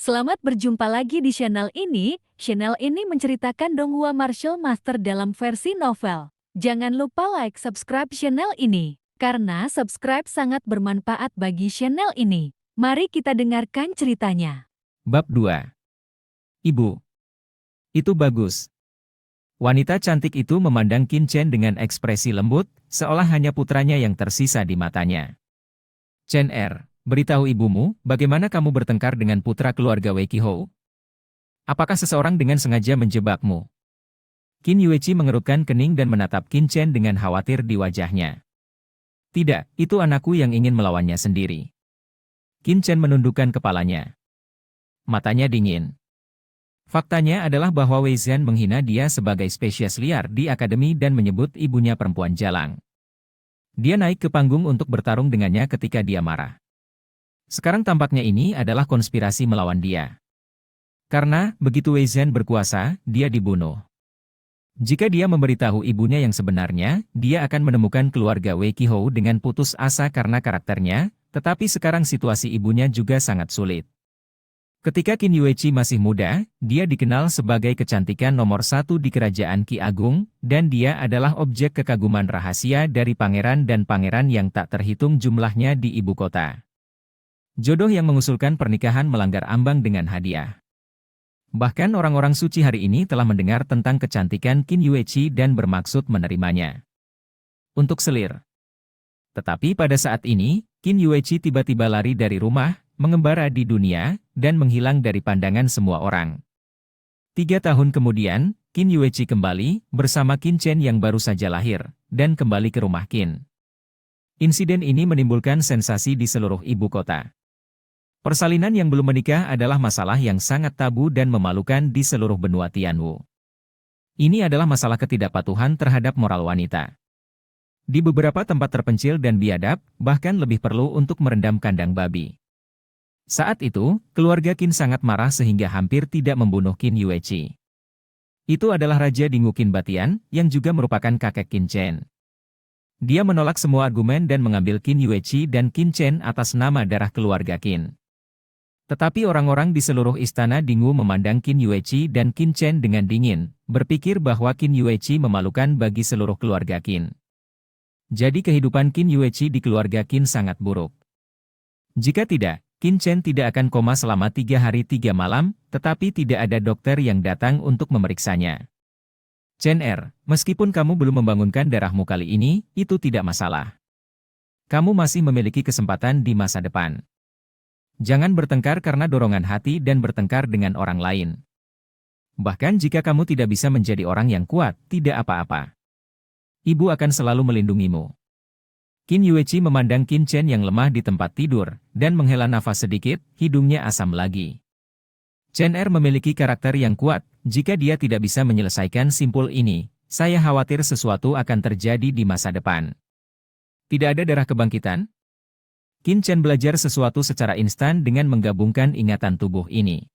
Selamat berjumpa lagi di channel ini. Channel ini menceritakan donghua martial master dalam versi novel. Jangan lupa like subscribe channel ini, karena subscribe sangat bermanfaat bagi channel ini. Mari kita dengarkan ceritanya. Bab 2. Ibu. Itu bagus. Wanita cantik itu memandang Qin Chen dengan ekspresi lembut, seolah hanya putranya yang tersisa di matanya. Chen beritahu ibumu, bagaimana kamu bertengkar dengan putra keluarga Wei Qihou? Apakah seseorang dengan sengaja menjebakmu? Qin Yueqi mengerutkan kening dan menatap Qin Chen dengan khawatir di wajahnya. Tidak, itu anakku yang ingin melawannya sendiri. Qin Chen menundukkan kepalanya. Matanya dingin. Faktanya adalah bahwa Wei Zhen menghina dia sebagai spesies liar di akademi dan menyebut ibunya perempuan jalang. Dia naik ke panggung untuk bertarung dengannya ketika dia marah. Sekarang tampaknya ini adalah konspirasi melawan dia. Karena, begitu Wei Zhen berkuasa, dia dibunuh. Jika dia memberitahu ibunya yang sebenarnya, dia akan menemukan keluarga Wei Qihou dengan putus asa karena karakternya, tetapi sekarang situasi ibunya juga sangat sulit. Ketika Qin Yueqi masih muda, dia dikenal sebagai kecantikan nomor 1 di kerajaan Qi Agung, dan dia adalah objek kekaguman rahasia dari pangeran dan pangeran yang tak terhitung jumlahnya di ibu kota. Jodoh yang mengusulkan pernikahan melanggar ambang dengan hadiah. Bahkan orang-orang suci hari ini telah mendengar tentang kecantikan Qin Yueqi dan bermaksud menerimanya. Untuk selir. Tetapi pada saat ini, Qin Yueqi tiba-tiba lari dari rumah, mengembara di dunia, dan menghilang dari pandangan semua orang. 3 tahun kemudian, Qin Yueqi kembali, bersama Qin Chen yang baru saja lahir, dan kembali ke rumah Qin. Insiden ini menimbulkan sensasi di seluruh ibu kota. Persalinan yang belum menikah adalah masalah yang sangat tabu dan memalukan di seluruh benua Tianwu. Ini adalah masalah ketidakpatuhan terhadap moral wanita. Di beberapa tempat terpencil dan biadab, bahkan lebih perlu untuk merendam kandang babi. Saat itu, keluarga Qin sangat marah sehingga hampir tidak membunuh Qin Yueqi. Itu adalah Raja Dingu Qin Batian, yang juga merupakan kakek Qin Chen. Dia menolak semua argumen dan mengambil Qin Yueqi dan Qin Chen atas nama darah keluarga Qin. Tetapi orang-orang di seluruh istana Dingu memandang Qin Yueqi dan Qin Chen dengan dingin, berpikir bahwa Qin Yueqi memalukan bagi seluruh keluarga Qin. Jadi kehidupan Qin Yueqi di keluarga Qin sangat buruk. Jika tidak, Qin Chen tidak akan koma selama 3 hari 3 malam, tetapi tidak ada dokter yang datang untuk memeriksanya. Chen meskipun kamu belum membangunkan darahmu kali ini, itu tidak masalah. Kamu masih memiliki kesempatan di masa depan. Jangan bertengkar karena dorongan hati dan bertengkar dengan orang lain. Bahkan jika kamu tidak bisa menjadi orang yang kuat, tidak apa-apa. Ibu akan selalu melindungimu. Qin Yueqi memandang Qin Chen yang lemah di tempat tidur, dan menghela nafas sedikit, hidungnya asam lagi. Chen memiliki karakter yang kuat, jika dia tidak bisa menyelesaikan simpul ini, saya khawatir sesuatu akan terjadi di masa depan. Tidak ada darah kebangkitan? Qin Chen belajar sesuatu secara instan dengan menggabungkan ingatan tubuh ini.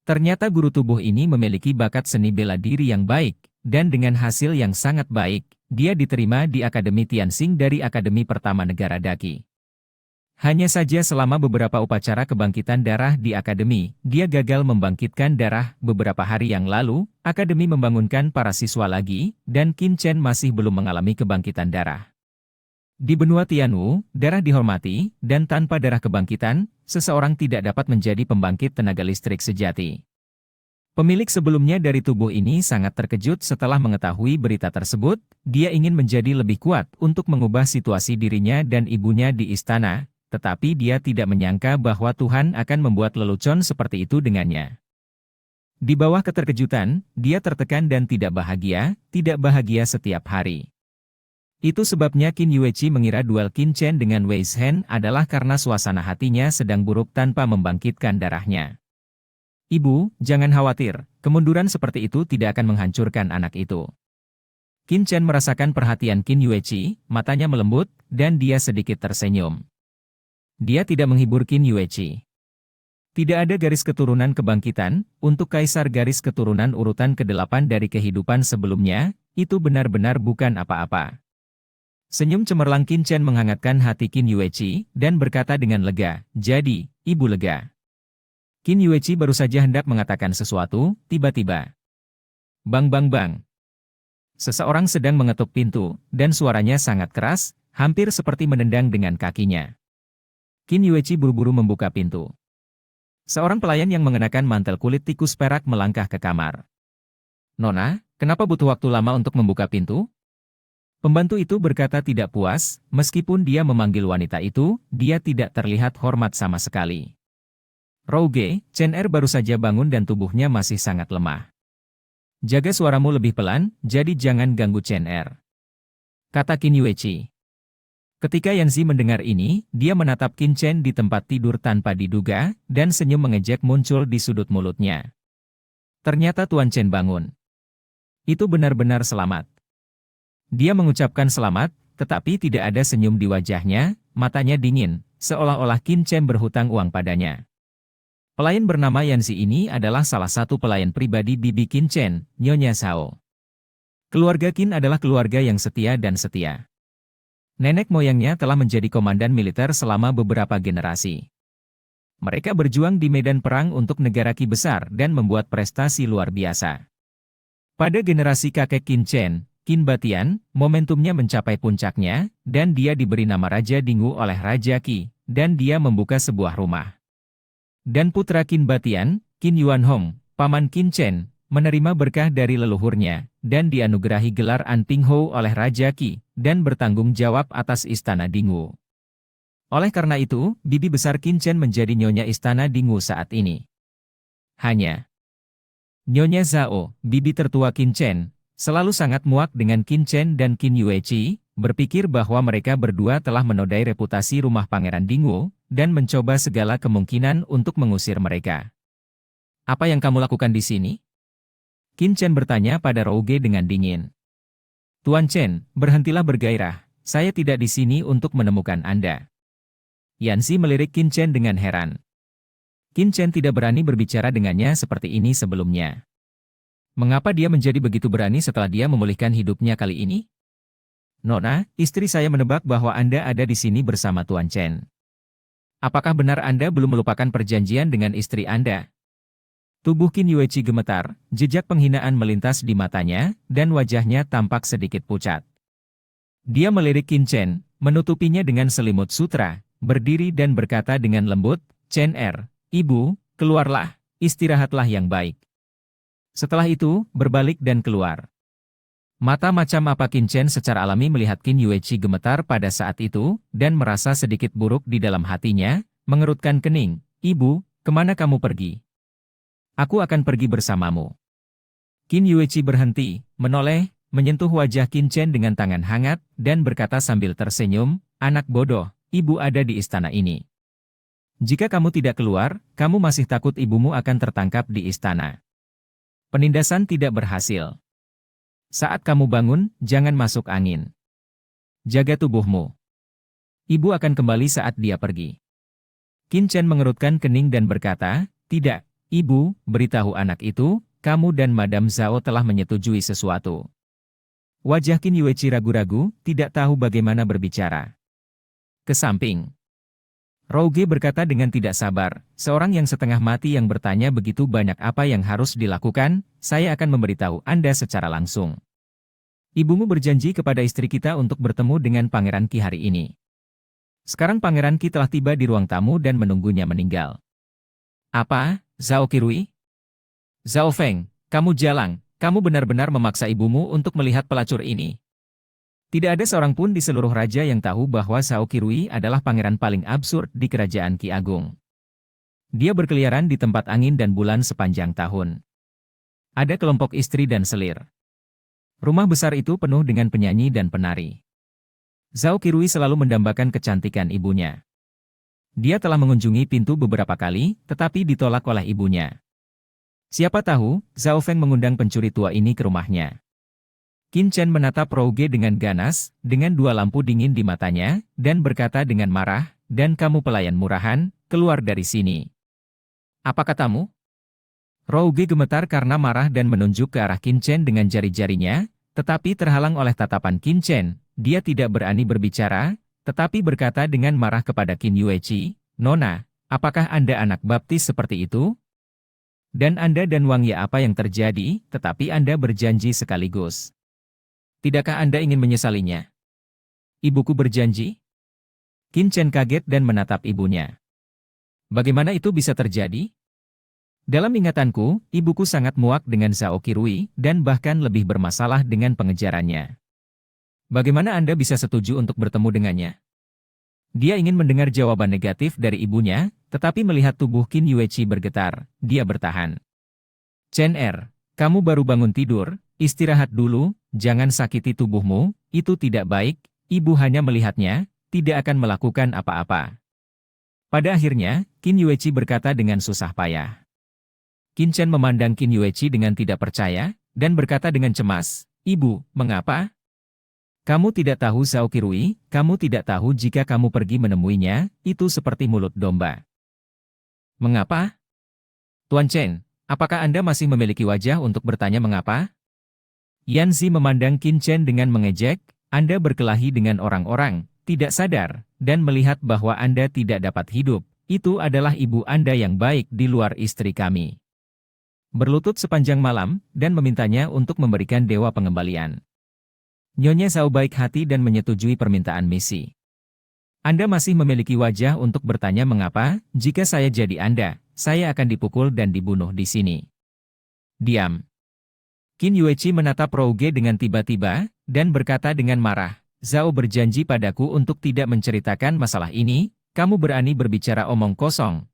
Ternyata guru tubuh ini memiliki bakat seni bela diri yang baik, dan dengan hasil yang sangat baik, dia diterima di Akademi Tianxing dari Akademi Pertama Negara Daqi. Hanya saja selama beberapa upacara kebangkitan darah di Akademi, dia gagal membangkitkan darah. Beberapa hari yang lalu, Akademi membangunkan para siswa lagi, dan Qin Chen masih belum mengalami kebangkitan darah. Di benua Tianwu, darah dihormati, dan tanpa darah kebangkitan, seseorang tidak dapat menjadi pembangkit tenaga listrik sejati. Pemilik sebelumnya dari tubuh ini sangat terkejut setelah mengetahui berita tersebut. Dia ingin menjadi lebih kuat untuk mengubah situasi dirinya dan ibunya di istana, tetapi dia tidak menyangka bahwa Tuhan akan membuat lelucon seperti itu dengannya. Di bawah keterkejutan, dia tertekan dan tidak bahagia setiap hari. Itu sebabnya Qin Yueqi mengira duel Qin Chen dengan Wei Zhen adalah karena suasana hatinya sedang buruk tanpa membangkitkan darahnya. Ibu, jangan khawatir, kemunduran seperti itu tidak akan menghancurkan anak itu. Qin Chen merasakan perhatian Qin Yueqi, matanya melembut, dan dia sedikit tersenyum. Dia tidak menghibur Qin Yueqi. Tidak ada garis keturunan kebangkitan, untuk kaisar garis keturunan urutan ke-8 dari kehidupan sebelumnya, itu benar-benar bukan apa-apa. Senyum cemerlang Qin Chen menghangatkan hati Qin Yueqi, dan berkata dengan lega, jadi, ibu lega. Qin Yueqi baru saja hendak mengatakan sesuatu, tiba-tiba. Bang bang bang. Seseorang sedang mengetuk pintu, dan suaranya sangat keras, hampir seperti menendang dengan kakinya. Qin Yueqi buru-buru membuka pintu. Seorang pelayan yang mengenakan mantel kulit tikus perak melangkah ke kamar. Nona, kenapa butuh waktu lama untuk membuka pintu? Pembantu itu berkata tidak puas, meskipun dia memanggil wanita itu, dia tidak terlihat hormat sama sekali. Rouge, Chen Er baru saja bangun dan tubuhnya masih sangat lemah. Jaga suaramu lebih pelan, jadi jangan ganggu Chen Er, kata Qin Yueqi. Ketika Yanzi mendengar ini, dia menatap Qin Chen di tempat tidur tanpa diduga, dan senyum mengejek muncul di sudut mulutnya. Ternyata Tuan Chen bangun. Itu benar-benar selamat. Dia mengucapkan selamat, tetapi tidak ada senyum di wajahnya, matanya dingin, seolah-olah Qin Chen berhutang uang padanya. Pelayan bernama Yanzi ini adalah salah satu pelayan pribadi Bibi Qin Chen, Nyonya Zhao. Keluarga Qin adalah keluarga yang setia dan setia. Nenek moyangnya telah menjadi komandan militer selama beberapa generasi. Mereka berjuang di medan perang untuk negara Qi besar dan membuat prestasi luar biasa. Pada generasi kakek Qin Chen, Qin Batian, momentumnya mencapai puncaknya, dan dia diberi nama Raja Dinghu oleh Raja Qi, dan dia membuka sebuah rumah. Dan putra Qin Batian, Qin Yuanhong, paman Qin Chen, menerima berkah dari leluhurnya, dan dianugerahi gelar An Pinghou oleh Raja Qi, dan bertanggung jawab atas Istana Dinghu. Oleh karena itu, bibi besar Qin Chen menjadi nyonya Istana Dinghu saat ini. Hanya Nyonya Zhao, bibi tertua Qin Chen, selalu sangat muak dengan Qin Chen dan Qin Yueqi, berpikir bahwa mereka berdua telah menodai reputasi rumah Pangeran Dinghu, dan mencoba segala kemungkinan untuk mengusir mereka. Apa yang kamu lakukan di sini? Qin Chen bertanya pada Rouge dengan dingin. Tuan Chen, berhentilah bergairah, saya tidak di sini untuk menemukan Anda. Yanzi melirik Qin Chen dengan heran. Qin Chen tidak berani berbicara dengannya seperti ini sebelumnya. Mengapa dia menjadi begitu berani setelah dia memulihkan hidupnya kali ini? Nona, istri saya menebak bahwa Anda ada di sini bersama Tuan Chen. Apakah benar Anda belum melupakan perjanjian dengan istri Anda? Tubuh Qin Yueqi gemetar, jejak penghinaan melintas di matanya, dan wajahnya tampak sedikit pucat. Dia melirik Qin Chen, menutupinya dengan selimut sutra, berdiri dan berkata dengan lembut, Chen Er, Ibu, keluarlah, istirahatlah yang baik. Setelah itu, berbalik dan keluar. Mata macam apa Qin Chen secara alami melihat Qin Yueqi gemetar pada saat itu, dan merasa sedikit buruk di dalam hatinya, mengerutkan kening. Ibu, kemana kamu pergi? Aku akan pergi bersamamu. Qin Yueqi berhenti, menoleh, menyentuh wajah Qin Chen dengan tangan hangat, dan berkata sambil tersenyum, anak bodoh, ibu ada di istana ini. Jika kamu tidak keluar, kamu masih takut ibumu akan tertangkap di istana. Penindasan tidak berhasil. Saat kamu bangun, jangan masuk angin. Jaga tubuhmu. Ibu akan kembali saat dia pergi. Qin Chen mengerutkan kening dan berkata, tidak, Ibu, beritahu anak itu, kamu dan Madam Zhao telah menyetujui sesuatu. Wajah Qin Yueqi ragu-ragu, tidak tahu bagaimana berbicara. Ke samping. Rouge berkata dengan tidak sabar, seorang yang setengah mati yang bertanya begitu banyak apa yang harus dilakukan, saya akan memberitahu Anda secara langsung. Ibumu berjanji kepada istri kita untuk bertemu dengan Pangeran Qi hari ini. Sekarang Pangeran Qi telah tiba di ruang tamu dan menunggunya meninggal. Apa, Zhao Qirui? Zhao Feng, kamu jalang, kamu benar-benar memaksa ibumu untuk melihat pelacur ini. Tidak ada seorang pun di seluruh raja yang tahu bahwa Zhao Qirui adalah pangeran paling absurd di kerajaan Qi Agung. Dia berkeliaran di tempat angin dan bulan sepanjang tahun. Ada kelompok istri dan selir. Rumah besar itu penuh dengan penyanyi dan penari. Zhao Qirui selalu mendambakan kecantikan ibunya. Dia telah mengunjungi pintu beberapa kali, tetapi ditolak oleh ibunya. Siapa tahu, Zhao Feng mengundang pencuri tua ini ke rumahnya. Qin Chen menatap Rouge dengan ganas, dengan dua lampu dingin di matanya, dan berkata dengan marah, dan kamu pelayan murahan, keluar dari sini. Apa katamu? Rouge gemetar karena marah dan menunjuk ke arah Qin Chen dengan jari-jarinya, tetapi terhalang oleh tatapan Qin Chen, dia tidak berani berbicara, tetapi berkata dengan marah kepada Qin Yueqi, Nona, Apakah Anda anak baptis seperti itu? Dan Anda dan Wang Ye apa yang terjadi, tetapi Anda berjanji sekaligus. Tidakkah Anda ingin menyesalinya? Ibuku berjanji? Qin Chen kaget dan menatap ibunya. Bagaimana itu bisa terjadi? Dalam ingatanku, ibuku sangat muak dengan Zhao Qirui dan bahkan lebih bermasalah dengan pengejarannya. Bagaimana Anda bisa setuju untuk bertemu dengannya? Dia ingin mendengar jawaban negatif dari ibunya, tetapi melihat tubuh Qin Yueqi bergetar, dia bertahan. Chen Er, kamu baru bangun tidur, istirahat dulu, jangan sakiti tubuhmu, itu tidak baik, ibu hanya melihatnya, tidak akan melakukan apa-apa. Pada akhirnya, Qin Yueqi berkata dengan susah payah. Qin Chen memandang Qin Yueqi dengan tidak percaya, dan berkata dengan cemas, "Ibu, mengapa? Kamu tidak tahu Zhao Qirui, kamu tidak tahu jika kamu pergi menemuinya, itu seperti mulut domba." "Mengapa? Tuan Chen, apakah Anda masih memiliki wajah untuk bertanya mengapa?" Yan Zi memandang Qin Chen dengan mengejek, "Anda berkelahi dengan orang-orang, tidak sadar, dan melihat bahwa Anda tidak dapat hidup, itu adalah ibu Anda yang baik di luar istri kami." Berlutut sepanjang malam, dan memintanya untuk memberikan dewa pengembalian. Nyonya Zhao baik hati dan menyetujui permintaan misi. "Anda masih memiliki wajah untuk bertanya mengapa, jika saya jadi Anda, saya akan dipukul dan dibunuh di sini." "Diam." Qin Yueqi menatap Rouge dengan tiba-tiba, dan berkata dengan marah, "Zhao berjanji padaku untuk tidak menceritakan masalah ini, kamu berani berbicara omong kosong."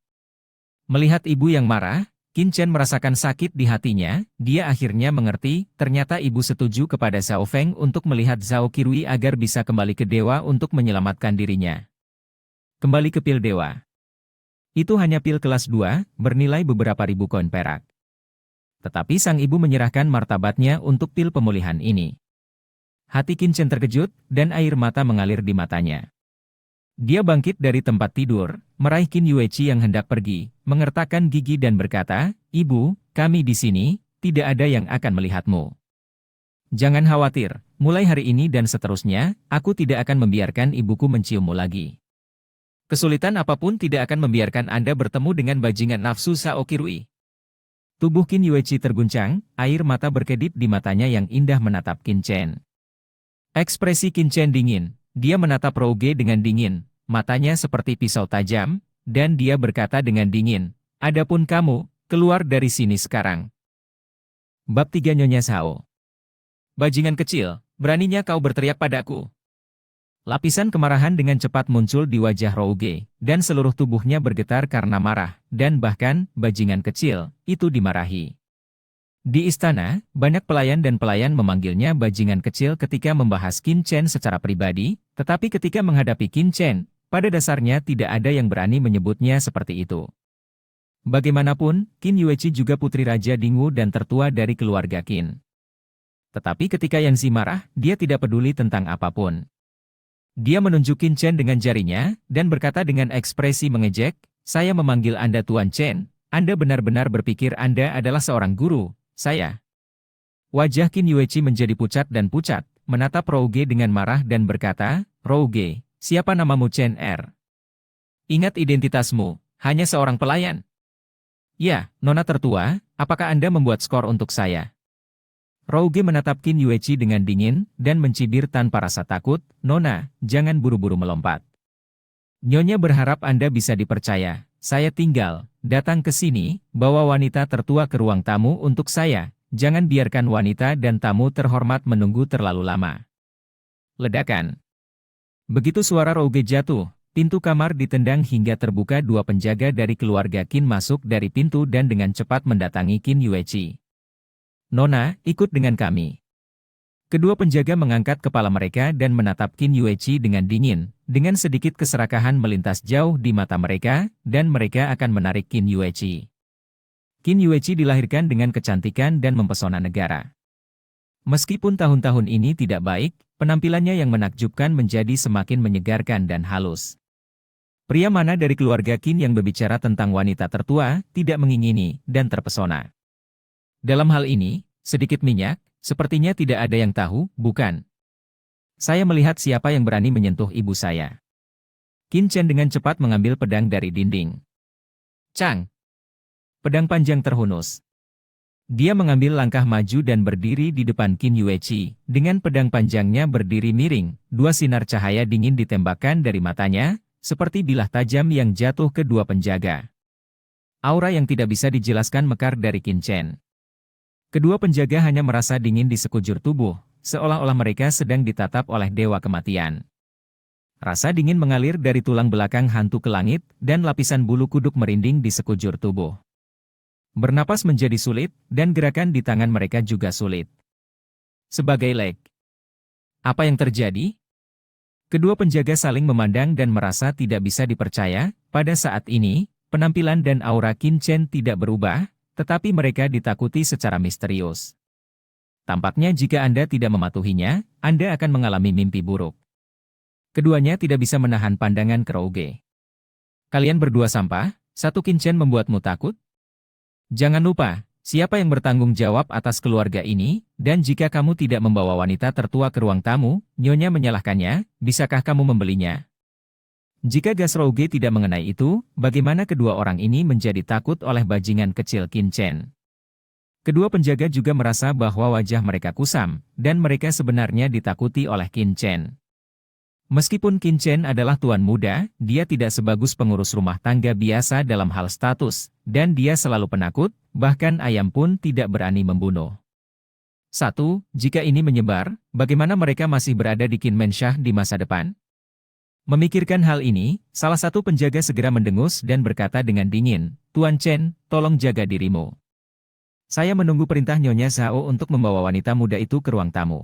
Melihat ibu yang marah, Qin Chen merasakan sakit di hatinya, dia akhirnya mengerti, ternyata ibu setuju kepada Zhao Feng untuk melihat Zhao Qirui agar bisa kembali ke dewa untuk menyelamatkan dirinya. Kembali ke pil dewa. Itu hanya pil kelas 2, bernilai beberapa ribu koin perak. Tetapi sang ibu menyerahkan martabatnya untuk pil pemulihan ini. Hati Qin Chen terkejut, dan air mata mengalir di matanya. Dia bangkit dari tempat tidur, meraih Qin Yueqi yang hendak pergi, mengertakkan gigi dan berkata, "Ibu, kami di sini, tidak ada yang akan melihatmu. Jangan khawatir, mulai hari ini dan seterusnya, aku tidak akan membiarkan ibuku menciummu lagi. Kesulitan apapun tidak akan membiarkan Anda bertemu dengan bajingan nafsu Zhao Qirui." Tubuh Qin Yueqi terguncang, air mata berkedip di matanya yang indah menatap Qin Chen. Ekspresi Qin Chen dingin, dia menatap Rouge dengan dingin. Matanya seperti pisau tajam, dan dia berkata dengan dingin, "Adapun kamu, keluar dari sini sekarang." Bab 3 Nyonya Zhao. "Bajingan kecil, beraninya kau berteriak padaku." Lapisan kemarahan dengan cepat muncul di wajah Rouge, dan seluruh tubuhnya bergetar karena marah, dan bahkan, bajingan kecil, itu dimarahi. Di istana, banyak pelayan dan pelayan memanggilnya bajingan kecil ketika membahas Qin Chen secara pribadi, tetapi ketika menghadapi Qin Chen, pada dasarnya tidak ada yang berani menyebutnya seperti itu. Bagaimanapun, Qin Yueqi juga putri Raja Dingwu dan tertua dari keluarga Qin. Tetapi ketika Yan Zi marah, dia tidak peduli tentang apapun. Dia menunjuk Qin Chen dengan jarinya, dan berkata dengan ekspresi mengejek, "Saya memanggil Anda Tuan Chen, Anda benar-benar berpikir Anda adalah seorang guru, saya?" Wajah Qin Yueqi menjadi pucat dan pucat, menatap Rouge dengan marah dan berkata, "Rouge, siapa namamu Chen Er? Ingat identitasmu, hanya seorang pelayan." "Ya, Nona tertua, apakah Anda membuat skor untuk saya?" Rouge menatap Qin Yueqi dengan dingin, dan mencibir tanpa rasa takut, "Nona, jangan buru-buru melompat. Nyonya berharap Anda bisa dipercaya. Saya tinggal, datang ke sini, bawa wanita tertua ke ruang tamu untuk saya. Jangan biarkan wanita dan tamu terhormat menunggu terlalu lama." Ledakan. Begitu suara Rouge jatuh, pintu kamar ditendang hingga terbuka dua penjaga dari keluarga Qin masuk dari pintu dan dengan cepat mendatangi Qin Yueqi. "Nona, ikut dengan kami." Kedua penjaga mengangkat kepala mereka dan menatap Qin Yueqi dengan dingin, dengan sedikit keserakahan melintas jauh di mata mereka, dan mereka akan menarik Qin Yueqi. Qin Yueqi dilahirkan dengan kecantikan dan mempesona negara. Meskipun tahun-tahun ini tidak baik, penampilannya yang menakjubkan menjadi semakin menyegarkan dan halus. Pria mana dari keluarga Qin yang berbicara tentang wanita tertua, tidak mengingini, dan terpesona. Dalam hal ini, sedikit minyak, sepertinya tidak ada yang tahu, bukan? Saya melihat siapa yang berani menyentuh ibu saya. Qin Chen dengan cepat mengambil pedang dari dinding. Chang. Pedang panjang terhunus. Dia mengambil langkah maju dan berdiri di depan Qin Yueqi. Dengan pedang panjangnya berdiri miring, dua sinar cahaya dingin ditembakkan dari matanya, seperti bilah tajam yang jatuh ke dua penjaga. Aura yang tidak bisa dijelaskan mekar dari Qin Chen. Kedua penjaga hanya merasa dingin di sekujur tubuh, seolah-olah mereka sedang ditatap oleh dewa kematian. Rasa dingin mengalir dari tulang belakang hantu ke langit, dan lapisan bulu kuduk merinding di sekujur tubuh. Bernapas menjadi sulit, dan gerakan di tangan mereka juga sulit. Sebagai leg. Apa yang terjadi? Kedua penjaga saling memandang dan merasa tidak bisa dipercaya. Pada saat ini, penampilan dan aura Qin Chen tidak berubah, tetapi mereka ditakuti secara misterius. Tampaknya jika Anda tidak mematuhinya, Anda akan mengalami mimpi buruk. Keduanya tidak bisa menahan pandangan Kerouge. Kalian berdua sampah, satu Qin Chen membuatmu takut? Jangan lupa, siapa yang bertanggung jawab atas keluarga ini, dan jika kamu tidak membawa wanita tertua ke ruang tamu, Nyonya menyalahkannya, bisakah kamu membelinya? Jika Gasrouge tidak mengenai itu, bagaimana kedua orang ini menjadi takut oleh bajingan kecil Qin Chen? Kedua penjaga juga merasa bahwa wajah mereka kusam, dan mereka sebenarnya ditakuti oleh Qin Chen. Meskipun Qin Chen adalah tuan muda, dia tidak sebagus pengurus rumah tangga biasa dalam hal status, dan dia selalu penakut, bahkan ayam pun tidak berani membunuh. 1. Jika ini menyebar, bagaimana mereka masih berada di Qin Menshah di masa depan? Memikirkan hal ini, salah satu penjaga segera mendengus dan berkata dengan dingin, Tuan Chen, tolong jaga dirimu. Saya menunggu perintah Nyonya Zhao untuk membawa wanita muda itu ke ruang tamu.